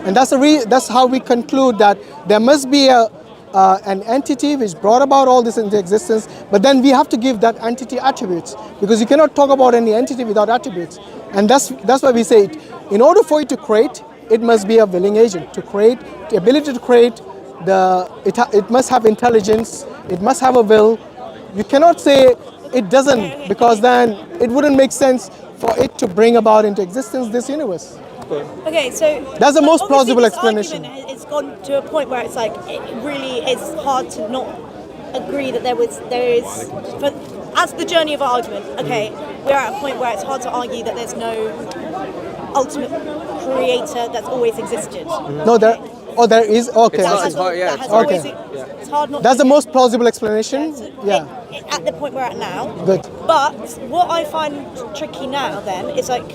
And that's how we conclude that there must be an entity which brought about all this into existence, but then we have to give that entity attributes, because you cannot talk about any entity without attributes. And that's why we say it. In order for it to create, it must be a willing agent. To create, the ability to create, it must have intelligence, it must have a will. You cannot say it doesn't, because then it wouldn't make sense for it to bring about into existence this universe. Okay, so that's the most plausible explanation. It's gone to a point where it's like it really is hard to not agree that there is. But as the journey of our argument, okay, we're at a point where it's hard to argue that there's no ultimate creator that's always existed. No, there is. Okay, it's hard not. That's the most plausible explanation. Yeah. At the point we're at now. Good. But what I find tricky now then is like.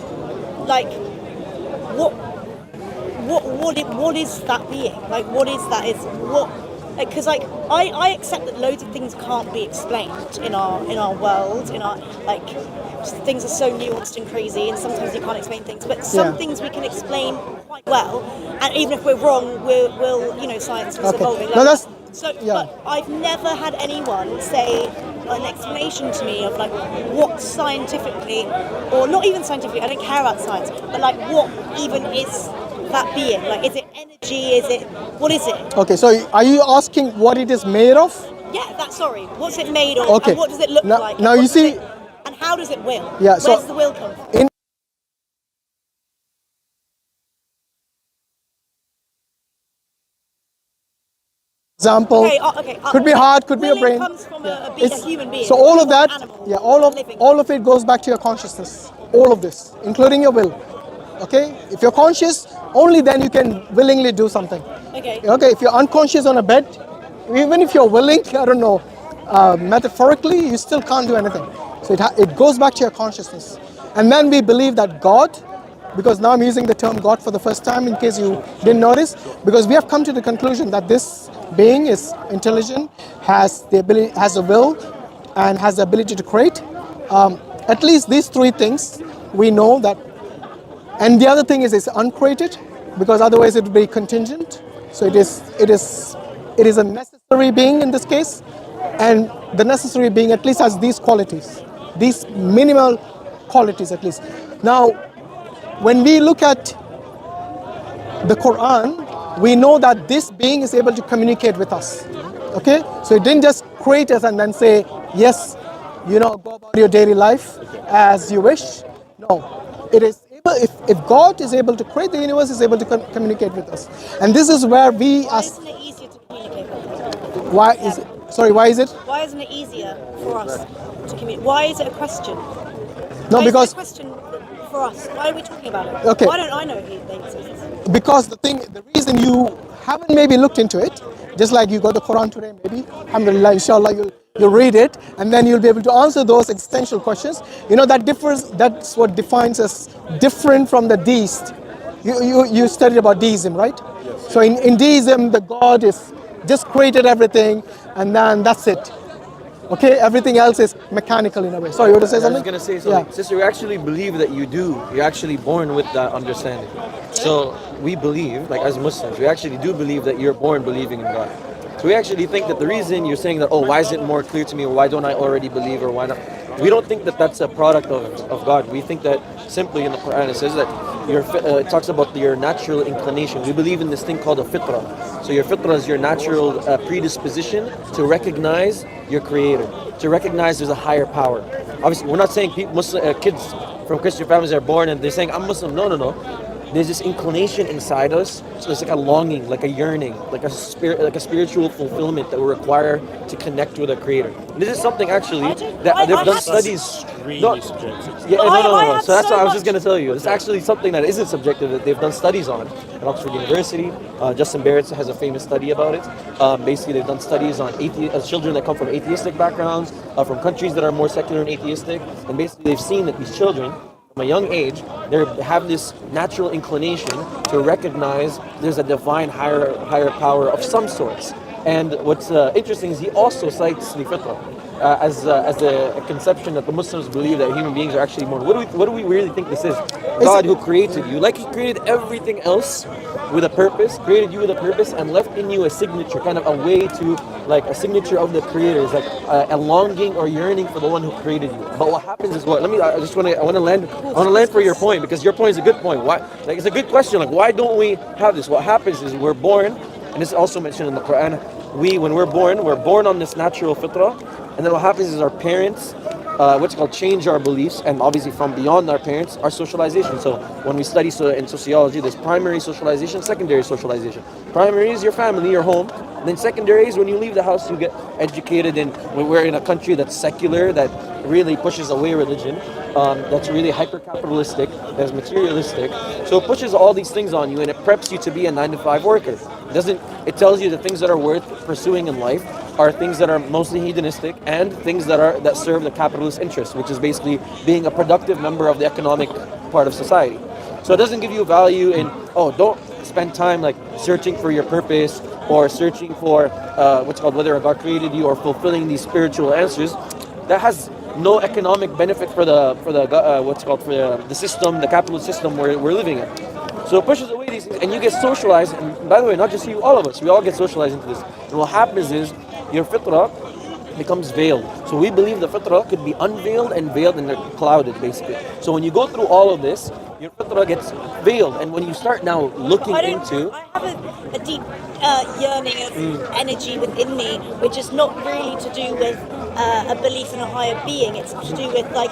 What is that being? Like, what is that? Is what? Because like I accept that loads of things can't be explained in our world. In our like things are so nuanced and crazy, and sometimes you can't explain things. But some things we can explain quite well, and even if we're wrong, we'll science is evolving. Like, no, that's But I've never had anyone say an explanation to me of like what scientifically, or not even scientifically, I don't care about science, but like what even is that being? Like, is it energy? What is it? Okay, so are you asking what it is made of? Yeah, what's it made of? Okay. And what does it look like? Now you see. And how does it will? Yeah, where does the will come from? Example, could be heart, could be a brain. Comes from a human being. So all of that, all of it goes back to your consciousness. All of this, including your will. Okay, if you're conscious, only then you can willingly do something. Okay, if you're unconscious on a bed, even if you're willing, I don't know, metaphorically, you still can't do anything. So it goes back to your consciousness. And then we believe that God, because now I'm using the term God for the first time in case you didn't notice, because we have come to the conclusion that this being is intelligent, has a will, and has the ability to create. At least these three things we know that. And the other thing is it's uncreated, because otherwise it would be contingent. So it is a necessary being in this case, and the necessary being at least has these qualities, these minimal qualities at least. Now, when we look at the Quran, we know that this being is able to communicate with us. Okay, so it didn't just create us and then say, yes, go about your daily life as you wish. No, it is. If God is able to create the universe, is able to communicate with us, and this is where we ask. Why isn't it easier to communicate with us? Why is it? Sorry, why is it? Why isn't it easier for us to communicate? Why is it a question? No, because is it a question for us. Why are we talking about it? Okay. Why don't I know they exist? Because the reason you haven't maybe looked into it, just like you got the Quran today, maybe, alhamdulillah, inshallah, you'll read it, and then you'll be able to answer those existential questions. That's what defines us different from the deist. You studied about deism, right? Yes. So in deism, the God is just created everything, and then that's it. Okay, everything else is mechanical in a way. Sorry, you want to say something? I was going to say something. Yeah. Sister, we actually believe that you're actually born with that understanding. So we believe, like as Muslims, we actually do believe that you're born believing in God. So we actually think that the reason you're saying that, why is it more clear to me, or why don't I already believe, or why not? We don't think that that's a product of God. We think that simply in the Quran it says that it talks about your natural inclination. We believe in this thing called a Fitra. So your Fitra is your natural predisposition to recognize your Creator, to recognize there's a higher power. Obviously, we're not saying kids from Christian families are born and they're saying, I'm Muslim. No. There's this inclination inside us. So there's like a longing, like a yearning, like a spiritual fulfillment that we require to connect with our Creator. And this is something actually that they've done studies. Really subjective. Yeah, no. So that's what I was just going to tell you. It's actually something that isn't subjective that they've done studies on at Oxford University. Justin Barrett has a famous study about it. Basically, they've done studies on children that come from atheistic backgrounds, from countries that are more secular and atheistic. And basically, they've seen that these children, from a young age, they have this natural inclination to recognize there's a divine higher power of some sorts. And what's interesting is he also cites the Fitra as a conception that the Muslims believe that human beings are actually born. What do we really think this is? God who created you, like He created everything else with a purpose, created you with a purpose, and left in you a signature, kind of a way to, like a signature of the Creator, is like a longing or yearning for the one who created you. But what happens is what? I want to land for your point, because your point is a good point. Why? Like, it's a good question. Like, why don't we have this? What happens is we're born, and this is also mentioned in the Quran. When we're born on this natural fitrah, and then what happens is our parents, change our beliefs, and obviously from beyond our parents, our socialization. So when we study in sociology, there's primary socialization, secondary socialization. Primary is your family, your home. And then secondary is when you leave the house, you get educated, and we're in a country that's secular, that really pushes away religion, that's really hyper-capitalistic, that's materialistic. So it pushes all these things on you, and it preps you to be a 9-to-5 worker. It tells you the things that are worth pursuing in life are things that are mostly hedonistic, and things that serve the capitalist interest, which is basically being a productive member of the economic part of society. So it doesn't give you value in, don't spend time like searching for your purpose, or searching for whether God created you, or fulfilling these spiritual answers. That has no economic benefit for the system, the capitalist system we're living in. So it pushes away these things, and you get socialized. And by the way, not just you, all of us, we all get socialized into this. And what happens is your fitrah becomes veiled. So we believe the fitrah could be unveiled and veiled, and they're clouded basically. So when you go through all of this, your fitrah gets veiled, and when you start now looking into... I have a deep yearning of energy within me, which is not really to do with a belief in a higher being. It's to do with like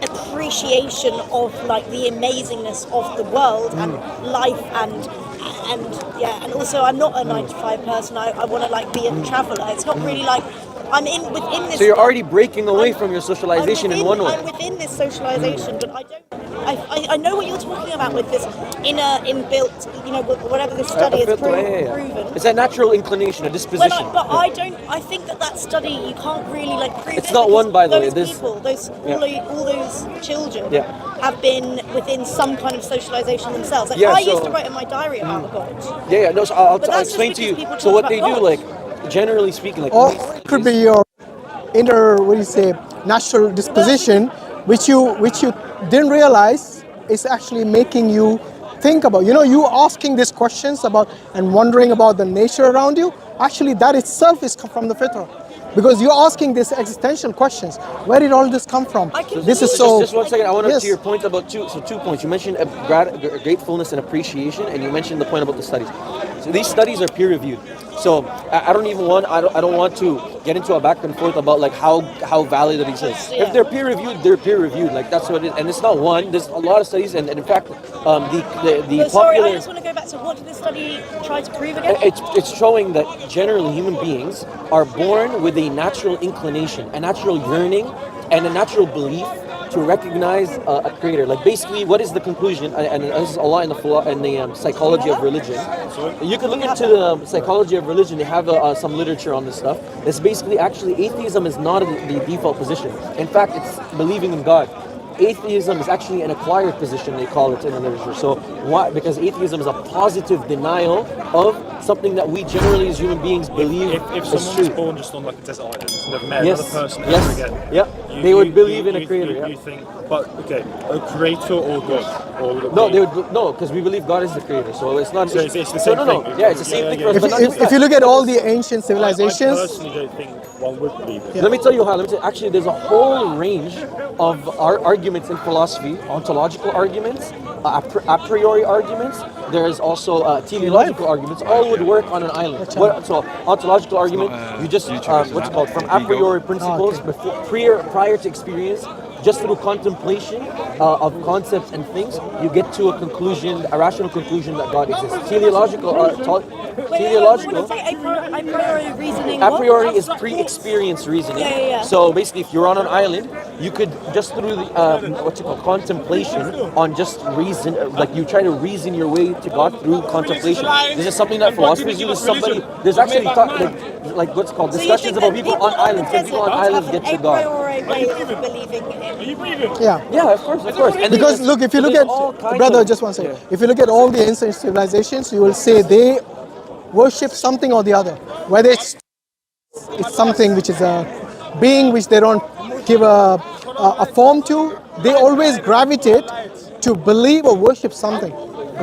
appreciation of like the amazingness of the world and life, and also I'm not a 9-to-5 person. I want to like be a traveller. It's not really like I'm within this. So you're already breaking away from your socialization in one way. I'm within this socialization, but I know what you're talking about with this inner inbuilt, whatever this study is proven. It's a natural inclination, a disposition. But I think that study, you can't really like prove it's not one, by the way. All those children have been within some kind of socialization themselves. Like I used to write in my diary about God. So I'll explain to you. So what they do, like, generally speaking, like, or it could be your inner, natural disposition, which you didn't realize is actually making you think about. You asking these questions about and wondering about the nature around you. Actually, that itself is from the fitrah, because you're asking these existential questions. Where did all this come from? This is so. Just 1 second. I want to to your point about 2 points. You mentioned gratefulness and appreciation, and you mentioned the point about the studies. So these studies are peer reviewed. So I don't want to get into a back and forth about like how valid it is. If they're peer reviewed, they're peer reviewed. Like that's what it is. And it's not one. There's a lot of studies, and in fact, the Sorry, popular. I just want to go back to what did this study try to prove again? It's showing that generally human beings are born with a natural inclination, a natural yearning, and a natural belief to recognize a creator. Like basically, what is the conclusion? And this is a lot in the psychology of religion. You can look into the psychology of religion. They have some literature on this stuff. It's basically actually atheism is not the default position. In fact, it's believing in God. Atheism is actually an acquired position, they call it in the literature. So why? Because atheism is a positive denial of something that we generally as human beings believe is true. If someone was born just on like a desert island, never met another person ever again. Yeah, they would believe in a creator. You think, but okay, a creator or God? Or no, they would because we believe God is the creator. So it's not. So it's the same thing. Yeah, it's the same thing for us. If you look at all the ancient civilizations, I personally don't think one would believe it. Let me tell you how. Actually, there's a whole range of our arguments in philosophy, ontological arguments, a priori arguments. There's also teleological arguments. All would work on an island. So ontological argument, you just what's it called, from a priori principles prior to experience. Just through contemplation of concepts and things, you get to a conclusion, a rational conclusion that God exists. Teleological. A priori is pre-experience reasoning. So basically, if you're on an island, you could just through the contemplation on just reason, like you try to reason your way to God through contemplation. This is something that philosophers do with somebody. There's actually like what's called discussions about people on islands. Can people on islands get to God? Yeah, of course. And because look, if you look at, brother, just one second. If you look at all the ancient civilizations, you will say they worship something or the other, whether it's something which is a being which they don't give a form to, they always gravitate to believe or worship something.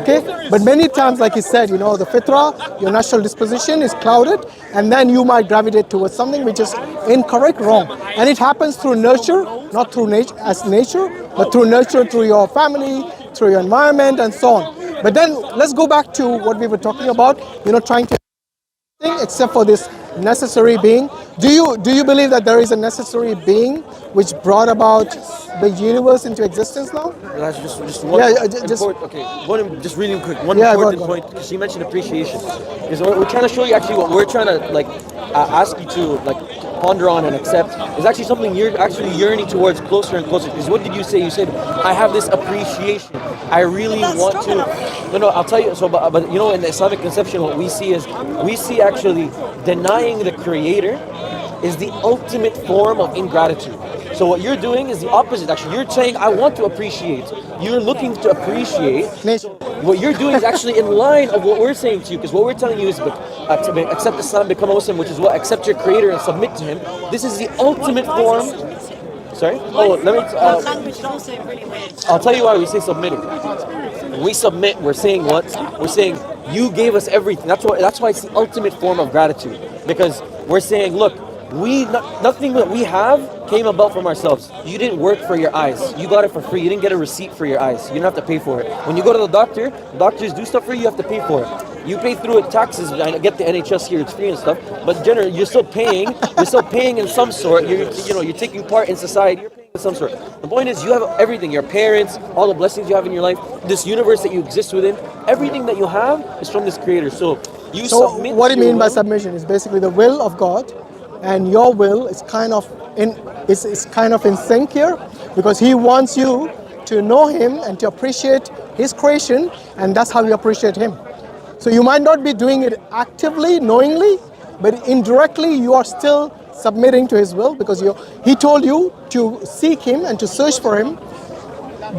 Okay, but many times, like you said, the fitra, your natural disposition is clouded, and then you might gravitate towards something which is incorrect, wrong, and it happens through nurture, not through nature, but through nurture, through your family, through your environment, and so on. But then let's go back to what we were talking about. Trying to except for this necessary being. Do you believe that there is a necessary being which brought about the universe into existence now? That's just one just really quick, one important point, because you mentioned appreciation. Because we're trying to show you actually what we're trying to ask you to ponder on and accept is actually something you're actually yearning towards closer and closer. Because what did you say? You said, I have this appreciation. I really want to. No, I'll tell you. So, but in the Islamic conception, what we see actually denying the Creator is the ultimate form of ingratitude. So what you're doing is the opposite. Actually, you're saying, I want to appreciate. You're looking to appreciate. What you're doing is actually in line of what we're saying to you, because what we're telling you is to accept Islam, become a Muslim, which is what? Accept your Creator and submit to Him. This is the ultimate form. Sorry? Oh, let me... language is also really weird. I'll tell you why we say submitting. When we submit, we're saying what? We're saying, you gave us everything. That's why it's the ultimate form of gratitude. Because we're saying, look, nothing that we have came about from ourselves. You didn't work for your eyes. You got it for free. You didn't get a receipt for your eyes. You don't have to pay for it. When you go to the doctors do stuff for you, you have to pay for it. You pay through it, taxes. I get the NHS here, it's free and stuff. But generally, you're still paying. You're still paying in some sort. You're taking part in society. You're paying in some sort. The point is, you have everything. Your parents, all the blessings you have in your life, this universe that you exist within. Everything that you have is from this Creator. So submit. What do you mean by submission? Is basically the will of God, and your will is kind of in sync here, because He wants you to know Him and to appreciate His creation, and that's how you appreciate Him. So you might not be doing it actively, knowingly, but indirectly you are still submitting to His will, because He told you to seek Him and to search for Him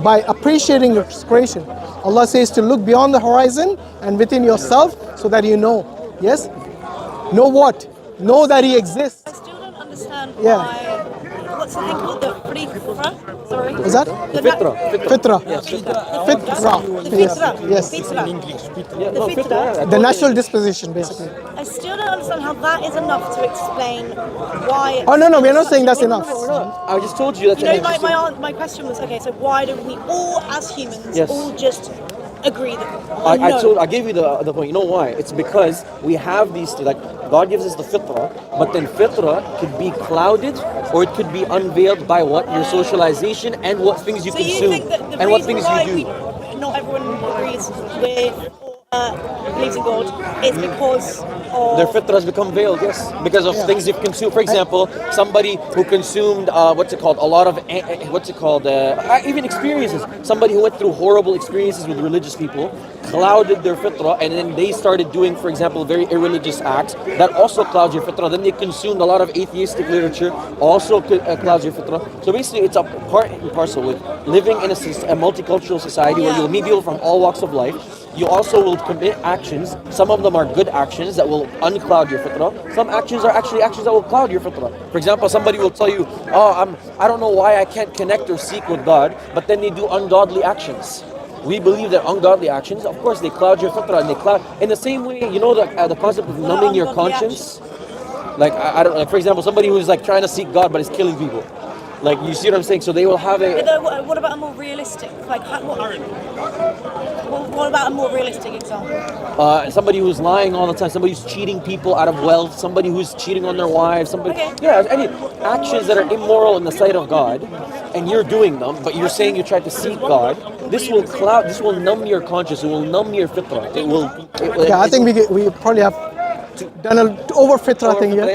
by appreciating His creation. Allah says to look beyond the horizon and within yourself so that you know. Yes? Know what? Know that He exists. I still don't understand why. What's the thing called? The Fitra? Sorry. Is that? The Fitra. Fitra. Yes. Fitra. Yes. Fitra. In English, The Fitra. The natural disposition, basically. I still don't understand how that is enough to explain why. Oh, no, we're not saying that's enough. I just told you that's My question was, okay, so why don't we all, as humans, all just agree that I gave you the point. You know why? It's because we have these, God gives us the fitra, but then fitra could be clouded or it could be unveiled by what? Your socialization and what things you consume. So you think that the and what reason things why you do. not everyone agrees with believes in God is because of... Their fitra has become veiled, yes. Because of things they've consumed. For example, somebody who consumed, a lot of, even experiences. Somebody who went through horrible experiences with religious people, clouded their fitra, and then they started doing, for example, very irreligious acts. That also clouds your fitra. Then they consumed a lot of atheistic literature, also clouds your fitra. So basically, it's a part and parcel with living in a multicultural society where you'll meet people from all walks of life. You also will commit actions. Some of them are good actions that will uncloud your fitra. Some actions are actually actions that will cloud your fitra. For example, somebody will tell you, I don't know why I can't connect or seek with God, but then they do ungodly actions. We believe that ungodly actions, of course, they cloud your fitra, and they cloud. In the same way, the concept of numbing your conscience. For example, somebody who's trying to seek God but is killing people. You see what I'm saying? So they will have What about a more realistic? What about a more realistic example? Somebody who's lying all the time, somebody who's cheating people out of wealth, somebody who's cheating on their wives, any actions that are immoral in the sight of God, and you're doing them, but you're saying you tried to seek God. This will numb your conscience. It will numb your fitra. I think we probably have done an over fitra thing here.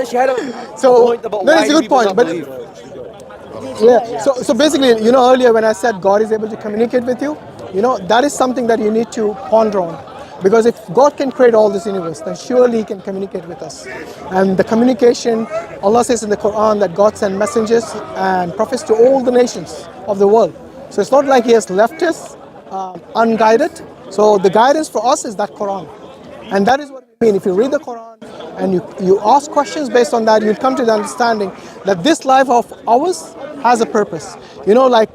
She had a point about that why is a good point, but so basically, earlier when I said God is able to communicate with you, that is something that you need to ponder on, because if God can create all this universe, then surely He can communicate with us. And the communication, Allah says in the Quran that God sent messengers and prophets to all the nations of the world. So it's not like He has left us unguided. So the guidance for us is that Quran. And that is what we mean. If you read the Quran and you ask questions based on that, you'll come to the understanding that this life of ours has a purpose. You know, like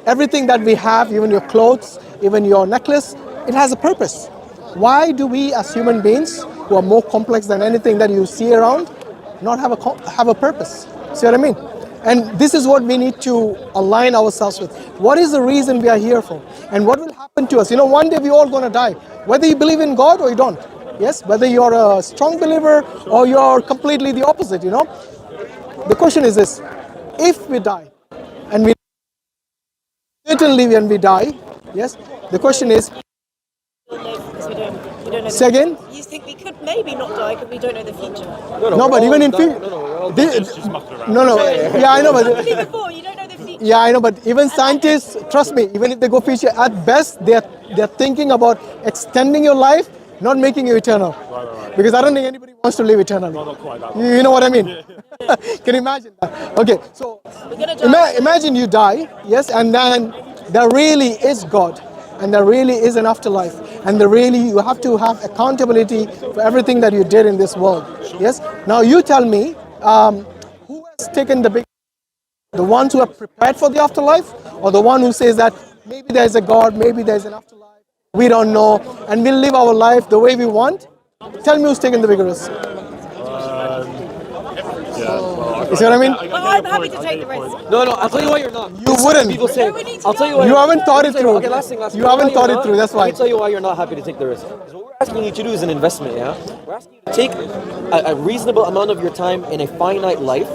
everything that we have, even your clothes, even your necklace, it has a purpose. Why do we as human beings, who are more complex than anything that you see around, not have a purpose? See what I mean? And this is what we need to align ourselves with. What is the reason we are here for? And what will happen to us? You know, one day we're all going to die. Whether you believe in God or you don't. Yes, whether you're a strong believer or you're completely the opposite, you know. The question is this: if we die, and we certainly when we die, yes, the question is, Because we don't know the say again? You think we could maybe not die, but we don't know the future. No, but even in future, yeah, I know, but Before, you don't know the future. yeah, I know, but even scientists, trust me, even if they go future, at best they're thinking about extending your life, not making you eternal. Right. Because I don't think anybody wants to live eternally. Not quite that. You know what I mean? Can you imagine that? Okay, so We're gonna die. imagine you die, yes, and then there really is God, and there really is an afterlife, and you have to have accountability for everything that you did in this world. Yes. Now you tell me, who has taken the big? The ones who are prepared for the afterlife, or the one who says that maybe there is a God, maybe there is an afterlife, we don't know, and we'll live our life the way we want? Tell me who's taken the bigger risk. You see what I mean? Well, I'm happy to take the risk. No, I'll tell you why you're not. You wouldn't. People say, No, we need to I'll tell you go. why. You haven't thought it through. Okay, last thing. You haven't thought it through, that's why. Let me tell you why you're not happy to take the risk. Because what we're asking you to do is an investment, yeah? We're asking you to take a reasonable amount of your time in a finite life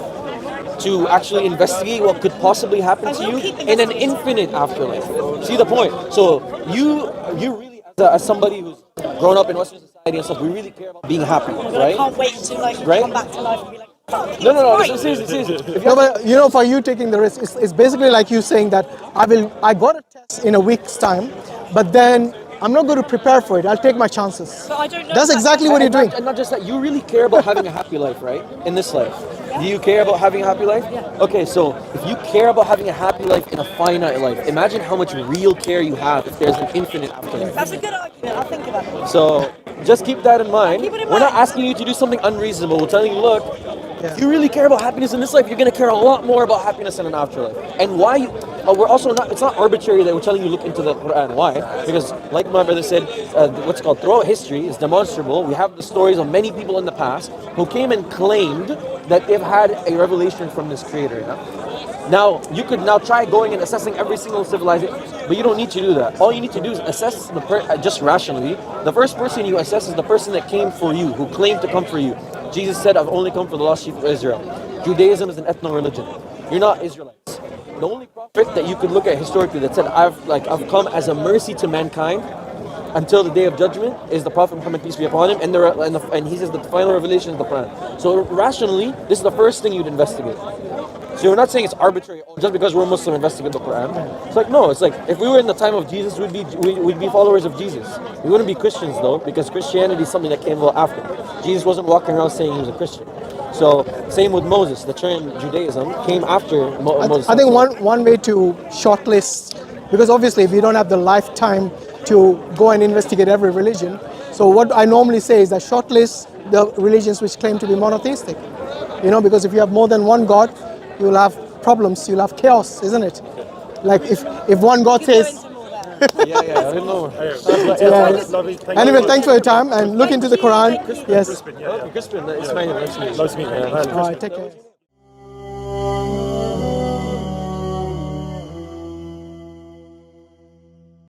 to actually investigate what could possibly happen to you in an infinite afterlife. See the point? So you really, as somebody who's grown up in Western society and stuff, we really care about being happy, I right? can't wait to come back to life and be like, fuck, No, right. seriously. No, but you know, for you taking the risk, it's basically like you saying that I got a test in a week's time, but then I'm not going to prepare for it. I'll take my chances. But I don't know That's if exactly what you're doing. And not just that, you really care about having a happy life, right? In this life. Do you care about having a happy life? Yeah. Okay, so if you care about having a happy life in a finite life, imagine how much real care you have if there's an infinite afterlife. That's a good argument. I'll think about it. So just keep that in mind. Keep it in We're not mind. asking you to do something unreasonable. We're telling you, look, if you really care about happiness in this life, you're going to care a lot more about happiness in an afterlife. And why? We're also not. It's not arbitrary that we're telling you look into the Quran. Why? Because, like my brother said, what's called throughout history is demonstrable. We have the stories of many people in the past who came and claimed that they've had a revelation from this Creator. Yeah? Now, you could now try going and assessing every single civilization, but you don't need to do that. All you need to do is assess just rationally. The first person you assess is the person that came for you, who claimed to come for you. Jesus said, I've only come for the lost sheep of Israel. Judaism is an ethno-religion. You're not Israelites. The only prophet that you could look at historically that said, I've come as a mercy to mankind until the day of judgment is the Prophet Muhammad, peace be upon him, and he says that the final revelation is the Quran. So rationally, this is the first thing you'd investigate. So we're not saying it's arbitrary, just because we're Muslim, investigate the Quran. It's like, no, it's like, if we were in the time of Jesus, we'd be followers of Jesus. We wouldn't be Christians though, because Christianity is something that came well after. Jesus wasn't walking around saying he was a Christian. So same with Moses, the term Judaism came after Moses. I think one way to shortlist, because obviously we don't have the lifetime to go and investigate every religion. So what I normally say is that shortlist the religions which claim to be monotheistic. You know, because if you have more than one God, you will have problems, you'll have chaos, isn't it? Like if one God says... Yeah, I don't know. Lovely. Anyway, thanks for your time and look into the Quran. Yes. Crispin, it's fine. Nice to meet you. All right, take care.